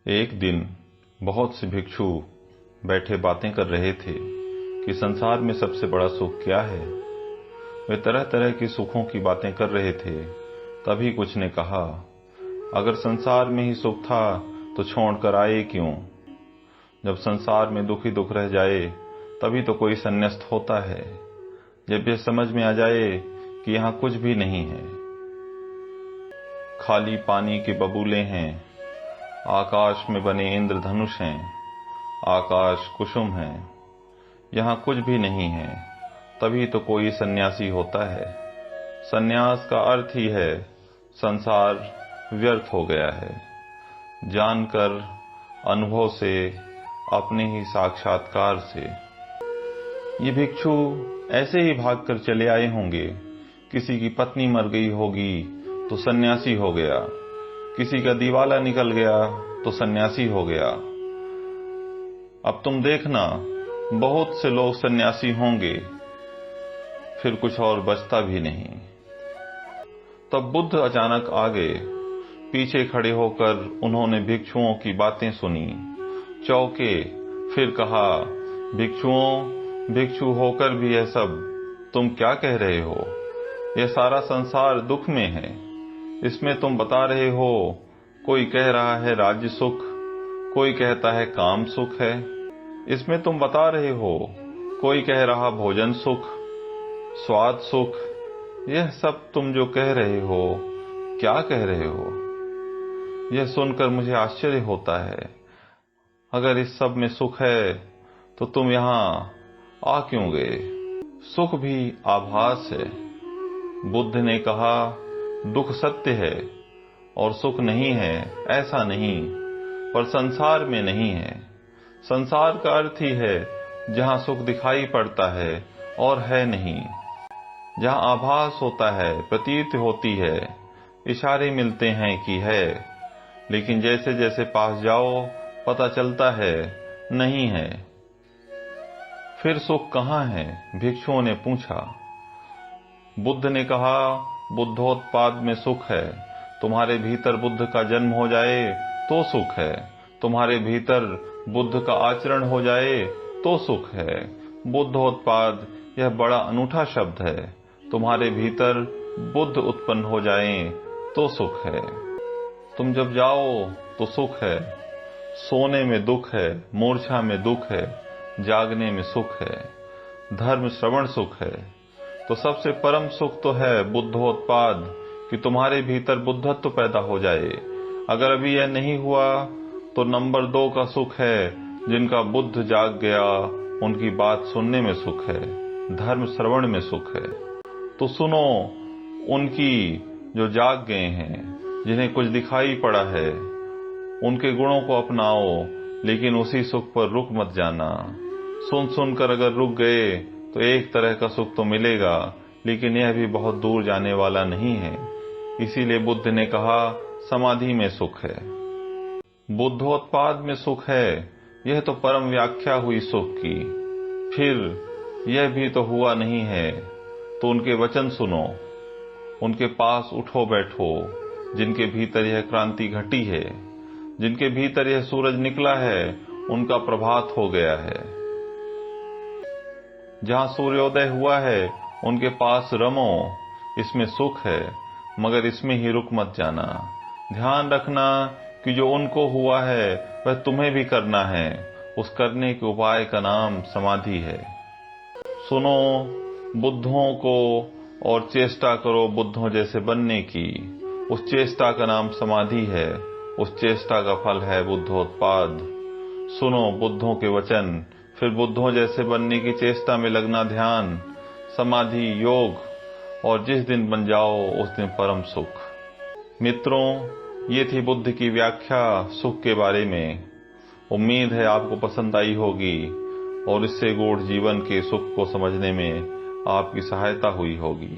एक दिन बहुत से भिक्षु बैठे बातें कर रहे थे कि संसार में सबसे बड़ा सुख क्या है। वे तरह तरह की सुखों की बातें कर रहे थे। तभी कुछ ने कहा, अगर संसार में ही सुख था तो छोड़कर आए क्यों? जब संसार में दुख ही दुख रह जाए तभी तो कोई संन्यास्त होता है। जब यह समझ में आ जाए कि यहाँ कुछ भी नहीं है, खाली पानी के बबूले हैं, आकाश में बने इंद्रधनुष हैं, आकाश कुसुम है, यहाँ कुछ भी नहीं है, तभी तो कोई सन्यासी होता है। सन्यास का अर्थ ही है संसार व्यर्थ हो गया है। जानकर, अनुभव से, अपने ही साक्षात्कार से। ये भिक्षु ऐसे ही भागकर चले आए होंगे। किसी की पत्नी मर गई होगी तो सन्यासी हो गया, किसी का दिवाला निकल गया तो सन्यासी हो गया। अब तुम देखना, बहुत से लोग सन्यासी होंगे, फिर कुछ और बचता भी नहीं। तब बुद्ध अचानक आ गए। पीछे खड़े होकर उन्होंने भिक्षुओं की बातें सुनी, चौंके, फिर कहा, भिक्षुओं, भिक्षु होकर भी यह सब तुम क्या कह रहे हो? यह सारा संसार दुख में है। इसमें तुम बता रहे हो, कोई कह रहा है राज्य सुख, कोई कहता है काम सुख है। इसमें तुम बता रहे हो, कोई कह रहा भोजन सुख, स्वाद सुख। यह सब तुम जो कह रहे हो, क्या कह रहे हो? यह सुनकर मुझे आश्चर्य होता है। अगर इस सब में सुख है तो तुम यहाँ आ क्यों गए? सुख भी आभास है। बुद्ध ने कहा, दुख सत्य है और सुख नहीं है, ऐसा नहीं, पर संसार में नहीं है। संसार का अर्थ ही है जहाँ सुख दिखाई पड़ता है और है नहीं, जहाँ आभास होता है, प्रतीत होती है, इशारे मिलते हैं कि है, लेकिन जैसे जैसे पास जाओ पता चलता है नहीं है। फिर सुख कहाँ है? भिक्षुओं ने पूछा। बुद्ध ने कहा, बुद्धोत्पाद में सुख है। तुम्हारे भीतर बुद्ध का जन्म हो जाए तो सुख है। तुम्हारे भीतर बुद्ध का आचरण हो जाए तो सुख है। बुद्धोत्पाद यह बड़ा अनूठा शब्द है। तुम्हारे भीतर बुद्ध उत्पन्न हो जाएं तो सुख है। तुम जब जाओ तो सुख है। सोने में दुख है, मूर्छा में दुख है, जागने में सुख है, धर्म श्रवण सुख है। तो सबसे परम सुख तो है बुद्धोत्पाद, कि तुम्हारे भीतर बुद्धत्व पैदा हो जाए। अगर अभी यह नहीं हुआ तो नंबर 2 का सुख है, जिनका बुद्ध जाग गया, उनकी बात सुनने में सुख है, धर्म श्रवण में सुख है। तो सुनो उनकी जो जाग गए हैं, जिन्हें कुछ दिखाई पड़ा है, उनके गुणों को अपनाओ, लेकिन उसी सुख पर रुक मत जाना। सुन सुनकर अगर रुक गए तो एक तरह का सुख तो मिलेगा, लेकिन यह भी बहुत दूर जाने वाला नहीं है। इसीलिए बुद्ध ने कहा, समाधि में सुख है, बुद्धोत्पाद में सुख है। यह तो परम व्याख्या हुई सुख की। फिर यह भी तो हुआ नहीं है, तो उनके वचन सुनो, उनके पास उठो बैठो, जिनके भीतर यह क्रांति घटी है, जिनके भीतर यह सूरज निकला है, उनका प्रभात हो गया है। जहाँ सूर्योदय हुआ है उनके पास रमो, इसमें सुख है, मगर इसमें ही रुक मत जाना। ध्यान रखना कि जो उनको हुआ है वह तुम्हें भी करना है। उस करने के उपाय का नाम समाधि है। सुनो बुद्धों को और चेष्टा करो बुद्धों जैसे बनने की। उस चेष्टा का नाम समाधि है, उस चेष्टा का फल है बुद्धोत्पाद। सुनो बुद्धों के वचन, फिर बुद्धों जैसे बनने की चेष्टा में लगना, ध्यान, समाधि, योग, और जिस दिन बन जाओ उस दिन परम सुख। मित्रों, ये थी बुद्ध की व्याख्या सुख के बारे में। उम्मीद है आपको पसंद आई होगी और इससे गूढ़ जीवन के सुख को समझने में आपकी सहायता हुई होगी।